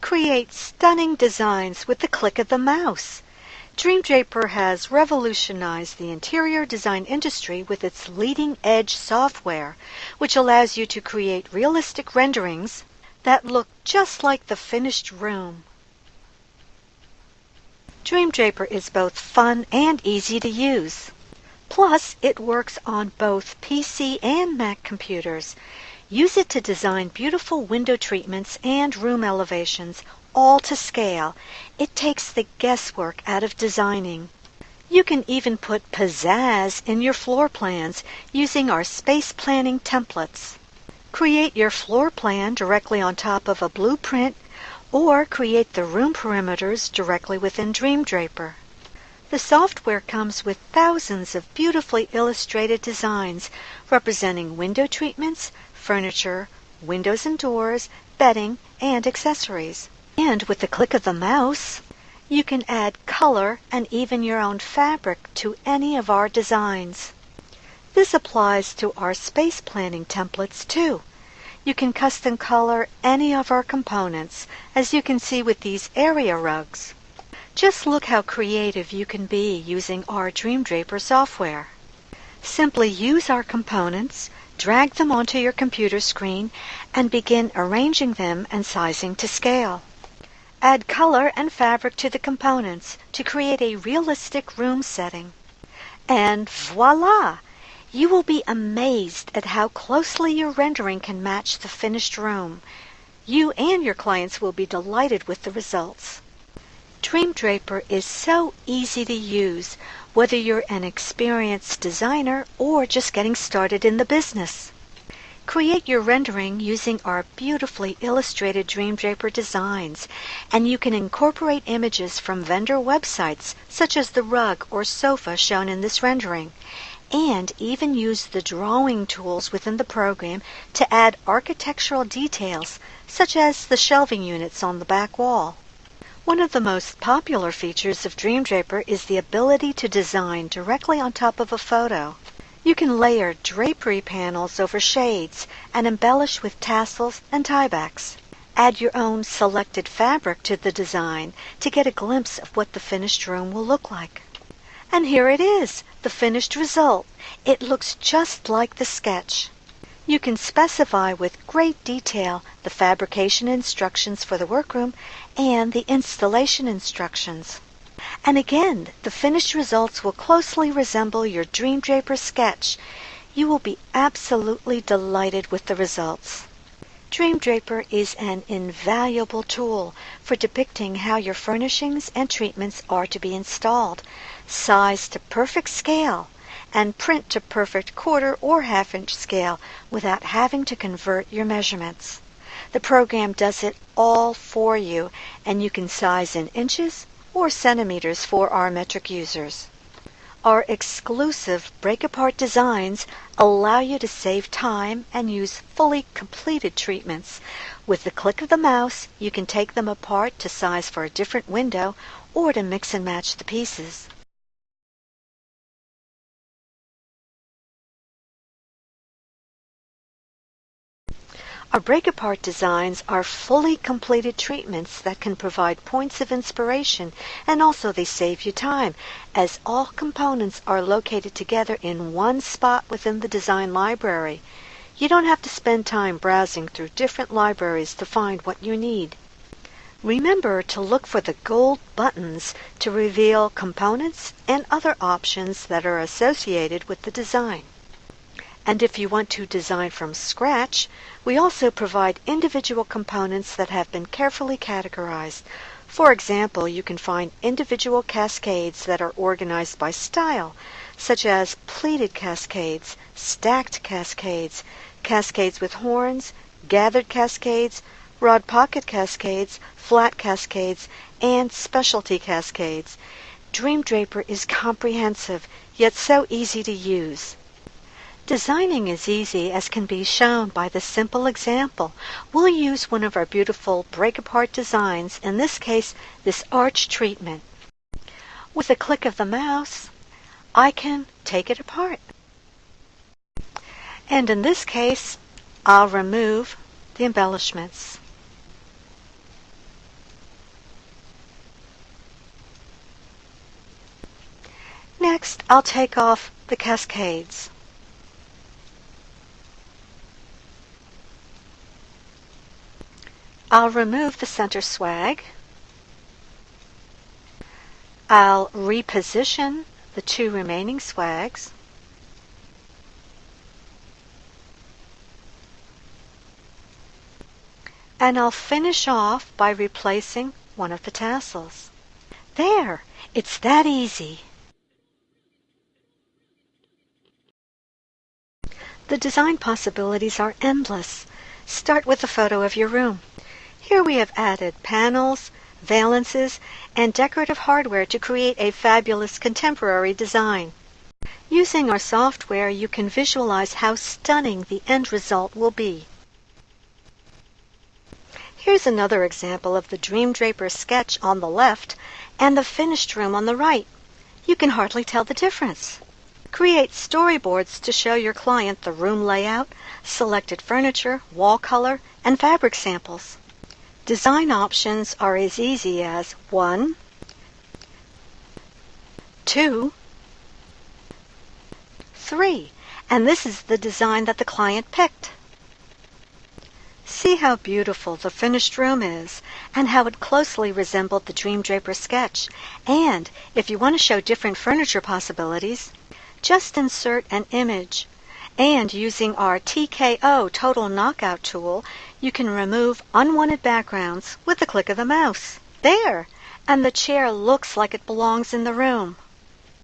Create stunning designs with the click of the mouse. DreamDraper has revolutionized the interior design industry with its leading-edge software, which allows you to create realistic renderings that look just like the finished room. DreamDraper is both fun and easy to use. Plus, it works on both PC and Mac computers. Use it to design beautiful window treatments and room elevations, all to scale. It takes the guesswork out of designing. You can even put pizzazz in your floor plans using our space planning templates. Create your floor plan directly on top of a blueprint, or create the room perimeters directly within DreamDraper. The software comes with thousands of beautifully illustrated designs representing window treatments, furniture, windows and doors, bedding, and accessories. And with the click of the mouse, you can add color and even your own fabric to any of our designs. This applies to our space planning templates too. You can custom color any of our components, as you can see with these area rugs. Just look how creative you can be using our DreamDraper software. Simply use our components, drag them onto your computer screen, and begin arranging them and sizing to scale. Add color and fabric to the components to create a realistic room setting. And voila! You will be amazed at how closely your rendering can match the finished room. You and your clients will be delighted with the results. DreamDraper is so easy to use, whether you're an experienced designer or just getting started in the business. Create your rendering using our beautifully illustrated DreamDraper designs, and you can incorporate images from vendor websites such as the rug or sofa shown in this rendering, and even use the drawing tools within the program to add architectural details such as the shelving units on the back wall. One of the most popular features of DreamDraper is the ability to design directly on top of a photo. You can layer drapery panels over shades and embellish with tassels and tiebacks. Add your own selected fabric to the design to get a glimpse of what the finished room will look like. And here it is, the finished result. It looks just like the sketch. You can specify with great detail the fabrication instructions for the workroom and the installation instructions. And again, the finished results will closely resemble your DreamDraper sketch. You will be absolutely delighted with the results. DreamDraper is an invaluable tool for depicting how your furnishings and treatments are to be installed, sized to perfect scale, and print to perfect quarter or half-inch scale without having to convert your measurements. The program does it all for you, and you can size in inches or centimeters for our metric users. Our exclusive break-apart designs allow you to save time and use fully completed treatments. With the click of the mouse, you can take them apart to size for a different window or to mix and match the pieces. Our break-apart designs are fully completed treatments that can provide points of inspiration, and also they save you time, as all components are located together in one spot within the design library. You don't have to spend time browsing through different libraries to find what you need. Remember to look for the gold buttons to reveal components and other options that are associated with the design. And if you want to design from scratch, we also provide individual components that have been carefully categorized. For example, you can find individual cascades that are organized by style, such as pleated cascades, stacked cascades, cascades with horns, gathered cascades, rod pocket cascades, flat cascades, and specialty cascades. DreamDraper is comprehensive, yet so easy to use. Designing is easy, as can be shown by this simple example. We'll use one of our beautiful break-apart designs, in this case, this arch treatment. With a click of the mouse, I can take it apart. And in this case, I'll remove the embellishments. Next, I'll take off the cascades. I'll remove the center swag. I'll reposition the 2 remaining swags. And I'll finish off by replacing one of the tassels. There! It's that easy. The design possibilities are endless. Start with a photo of your room. Here we have added panels, valances, and decorative hardware to create a fabulous contemporary design. Using our software, you can visualize how stunning the end result will be. Here's another example of the DreamDraper sketch on the left and the finished room on the right. You can hardly tell the difference. Create storyboards to show your client the room layout, selected furniture, wall color, and fabric samples. Design options are as easy as 1, 2, 3, and this is the design that the client picked. See how beautiful the finished room is and how it closely resembled the DreamDraper sketch. And if you want to show different furniture possibilities, just insert an image. And using our TKO Total Knockout tool, you can remove unwanted backgrounds with the click of the mouse. There! And the chair looks like it belongs in the room.